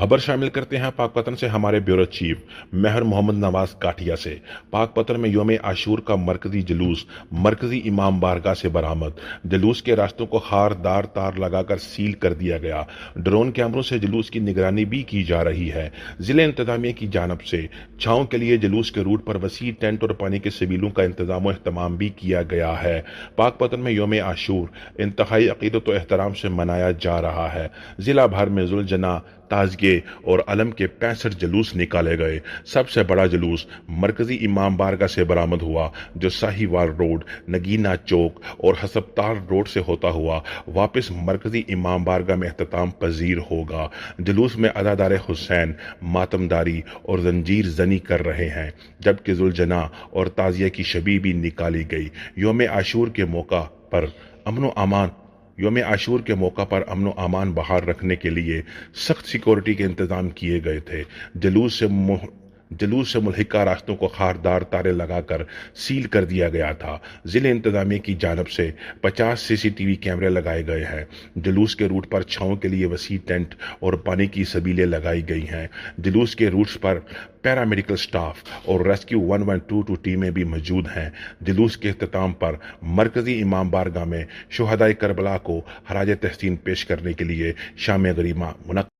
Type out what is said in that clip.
खबर शामिल करते हैं पाकपतन से हमारे ब्यूरो चीफ मेहर मोहम्मद नवाज काठिया से। पाकपतन में योम आशूर का मरकजी जुलूस मरकजी इमाम बारगाह से बरामद। जुलूस के रास्तों को खारदार तार लगाकर सील कर दिया गया। ड्रोन कैमरों से जुलूस की निगरानी भी की जा रही है। जिले इंतजामिया की जानब से छाँव के लिए जुलूस के रूट पर वसी टेंट और पानी के सबीलों का इंतजाम और अहतमाम भी किया गया है। पाकपतन में योम आशूर इंतहाई अकीदत व एहतराम से मनाया जा रहा है। जिला भर में जुलजना, ताजगे और अलम के 65 जुलूस निकाले गए। सबसे बड़ा जुलूस मरकजी इमाम बारगाह से बरामद हुआ, जो साहिवाल रोड, नगीना चौक और हसपताल रोड से होता हुआ वापस मरकजी इमाम बारगाह में एहतताम पजीर होगा। जुलूस में अदादार हुसैन मातमदारी और जंजीर जनी कर रहे हैं, जबकि जुलजना और ताजिया की शबी भी निकाली गई। योम आशूर के मौका पर अमन व अमान बहाल रखने के लिए सख्त सिक्योरिटी के इंतजाम किए गए थे। जुलूस से मुल्हिका रास्तों को खारदार तारे लगाकर सील कर दिया गया था। जिले इंतजामिया की जानब से 50 सीसीटीवी कैमरे लगाए गए हैं। जुलूस के रूट पर छाँव के लिए वसी टेंट और पानी की सबीलें लगाई गई हैं। जुलूस के रूट्स पर पैरामेडिकल स्टाफ और रेस्क्यू 1122 टीमें भी मौजूद हैं। जुलूस के इख्तिताम पर मरकजी इमाम बारगाह में शुहदाए करबला को खराज तहसीन पेश करने के लिए शाम गरिमा मुनक्किद